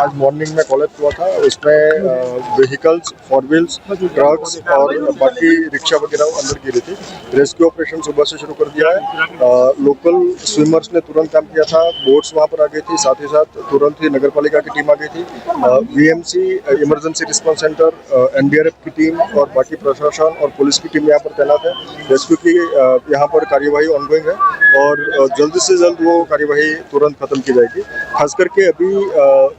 आज मॉर्निंग में कॉलेज हुआ था, उसमें व्हीकल्स, फोर व्हील्स, ट्रक्स और बाकी रिक्शा वगैरह अंदर गिरी थी। रेस्क्यू ऑपरेशन सुबह से शुरू कर दिया है। लोकल स्विमर्स ने तुरंत काम किया था, बोट्स वहाँ पर आ गई थी, साथ ही साथ तुरंत ही नगर पालिका की टीम आ गई थी। VMC, emergency response centre, NDRF की टीम और बाकी प्रशासन और पुलिस की टीम यहाँ पर तैनात है। रेस्क्यू की यहाँ पर कार्यवाही ऑनगोइंग है और जल्द से जल्द वो कार्यवाही तुरंत खत्म की जाएगी। खास करके अभी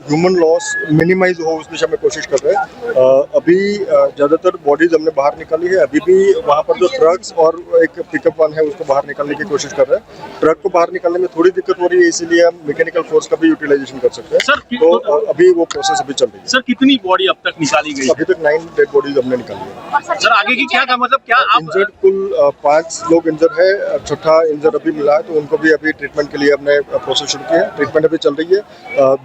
ह्यूमन लॉस मिनिमाइज हो उस दिशा में कोशिश कर रहे हैं। अभी ज़्यादातर बॉडीज हमने बाहर निकाली है। अभी भी वहाँ पर जो ट्रक्स और एक पिकअप वन है उसको बाहर निकालने की कोशिश कर रहे हैं। ट्रक को बाहर निकालने में थोड़ी दिक्कत हो रही है, इसीलिए हम मैकेनिकल फोर्स का भी यूटिलाइजेशन कर सकते हैं। सर, तो अभी वो प्रोसेस अभी चल रही है। सर, कितनी बॉडी अब तक निकाली गई? अभी तक 9 डेड बॉडीज हमने निकाली है। सर, आगे की क्या मतलब क्या आप इंजर्ड कुल 5 लोग इंजर है, छठा इंजर अभी मिला है, तो उनको भी अभी ट्रीटमेंट के लिए हमने प्रोसेस शुरू किया है। ट्रीटमेंट अभी चल रही है।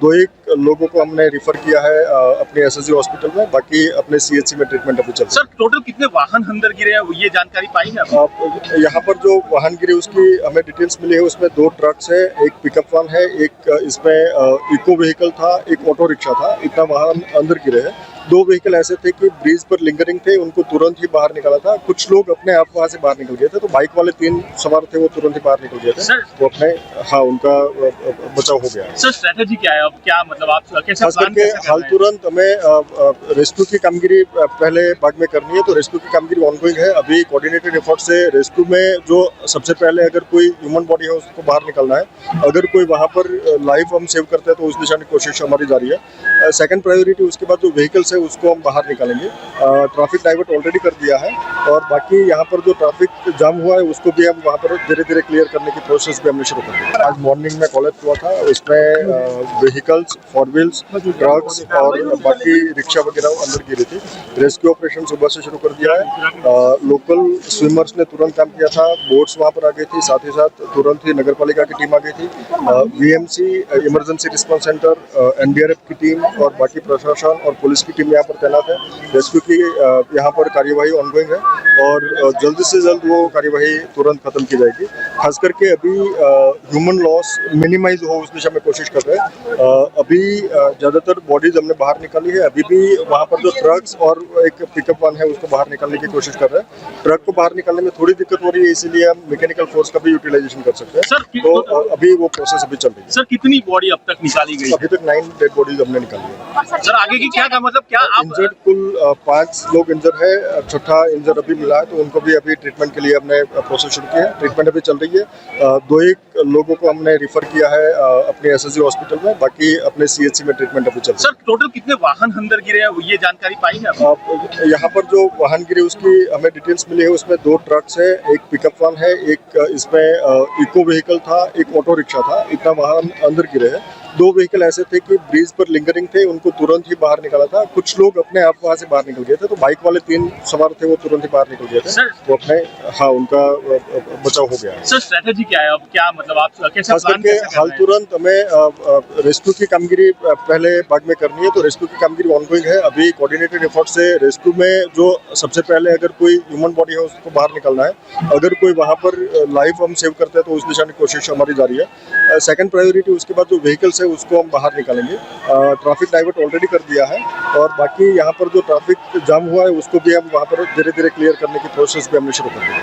2-1 लोगों को हमने रिफर किया है अपने एसएसजी हॉस्पिटल में, बाकी अपने सीएचसी में ट्रीटमेंट अभी चल रही है। सर, टोटल कितने वाहन अंदर गिरे हैं ये जानकारी पाई है आपने? यहाँ पर जो वाहन गिरे उसकी हमें डिटेल्स मिली है। उसमें 2 ट्रक्स है, एक पिकअप वन है, एक इसमें इको व्हीकल था, एक ऑटो रिक्शा था। इतना वाहन अंदर गिरे हैं। 2 व्हीकल ऐसे थे कि ब्रिज पर लिंगरिंग थे, उनको तुरंत ही बाहर निकाला था। कुछ लोग अपने आप वहाँ से बाहर निकल गए थे, तो बाइक वाले 3 सवार थे वो तुरंत ही बाहर निकल गए थे। वो अपने उनका बचाव हो गया। सर, स्ट्रेटेजी क्या है अब? क्या मतलब आप कैसे खास करके हाल तुरंत हमें रेस्क्यू की कामगिरी पहले बाद में करनी है, तो रेस्क्यू की कामगिरी ऑनगोइंग है। अभी कोऑर्डिनेटेड एफर्ट से रेस्क्यू में जो सबसे पहले अगर कोई ह्यूमन बॉडी है उसको बाहर निकालना है। अगर कोई वहाँ पर लाइफ हम सेव करते हैं तो उस दिशा में कोशिश हमारी जारी है। सेकंड प्रायोरिटी उसके बाद जो व्हीकल्स है उसको हम बाहर निकालेंगे। ट्रैफिक डाइवर्ट ऑलरेडी कर दिया है और बाकी यहाँ पर जो ट्रैफिक जाम हुआ है उसको भी हम वहाँ पर धीरे धीरे क्लियर करने की प्रोसेस भी हमने शुरू कर दी। आज मॉर्निंग में कॉलेज हुआ था, उसमें व्हीकल्स, फोर व्हील्स, ट्रक्स और बाकी रिक्शा वगैरह अंदर गिरी थी। रेस्क्यू ऑपरेशन सुबह से शुरू कर दिया है। लोकल स्विमर्स ने तुरंत काम किया था, बोट्स वहाँ पर आ गई थी, साथ ही साथ तुरंत ही नगर पालिका की टीम आ गई थी। VMC, emergency response centre, NDRF की टीम और बाकी प्रशासन और पुलिस की टीम यहाँ पर तैनात है। रेस्क्यू की यहाँ पर कार्यवाही ऑनगोइंग है और जल्द से जल्द वो कार्यवाही तुरंत खत्म की जाएगी। खास करके अभी ह्यूमन लॉस मिनिमाइज हो उस दिशा में कोशिश कर रहे हैं। अभी ज़्यादातर बॉडीज हमने बाहर निकाली है। अभी भी वहाँ पर जो ट्रक्स और एक पिकअप वन है उसको बाहर निकालने की कोशिश कर रहे हैं। ट्रक को बाहर निकालने में थोड़ी दिक्कत हो रही है, इसीलिए हम मैकेनिकल फोर्स का भी यूटिलाइजेशन कर सकते हैं। सर, तो अभी वो प्रोसेस अभी चल रही है। सर, कितनी बॉडी अब तक निकाली गई? अभी तक 9 डेड बॉडीज हमने निकाली है। सर, आगे की क्या मतलब क्या आप इंजर्ड कुल 5 लोग इंजर है, छठा इंजर अभी मिला है, तो उनको भी अभी ट्रीटमेंट के लिए हमने प्रोसेस शुरू किया है। ट्रीटमेंट अभी चल रही है। 2-1 लोगों को हमने रिफर किया है अपने एसएसजी हॉस्पिटल में, बाकी अपने सीएचसी में ट्रीटमेंट अभी चल रही है। सर, टोटल कितने वाहन अंदर गिरे हैं ये जानकारी पाई है आपने? यहाँ पर जो वाहन गिरे उसकी हमें डिटेल्स मिली है। उसमें 2 ट्रक्स है, एक पिकअप वन है, एक इसमें इको व्हीकल था, एक ऑटो रिक्शा था। इतना वाहन अंदर गिरे हैं। 2 व्हीकल ऐसे थे कि ब्रिज पर लिंगरिंग थे, उनको तुरंत ही बाहर निकाला था। कुछ लोग अपने आप वहाँ से बाहर निकल गए थे, तो बाइक वाले 3 सवार थे वो तुरंत ही बाहर निकल गए थे। वो अपने उनका बचाव हो गया। सर, स्ट्रेटेजी क्या है अब? क्या मतलब आप कैसे खास करके हाल तुरंत हमें रेस्क्यू की कामगिरी पहले बाद में करनी है, तो रेस्क्यू की कामगिरी ऑनगोइंग है। अभी कोऑर्डिनेटेड एफर्ट से रेस्क्यू में जो सबसे पहले अगर कोई ह्यूमन बॉडी है उसको बाहर निकालना है। अगर कोई वहाँ पर लाइफ हम सेव करते हैं तो उस दिशा में कोशिश हमारी जारी है। सेकंड प्रायोरिटी उसके बाद जो व्हीकल्स है उसको हम बाहर निकालेंगे। ट्रैफिक डाइवर्ट ऑलरेडी कर दिया है और बाकी यहाँ पर जो ट्रैफिक जाम हुआ है उसको भी हम वहाँ पर धीरे धीरे क्लियर करने की प्रोसेस भी हमने शुरू कर दी।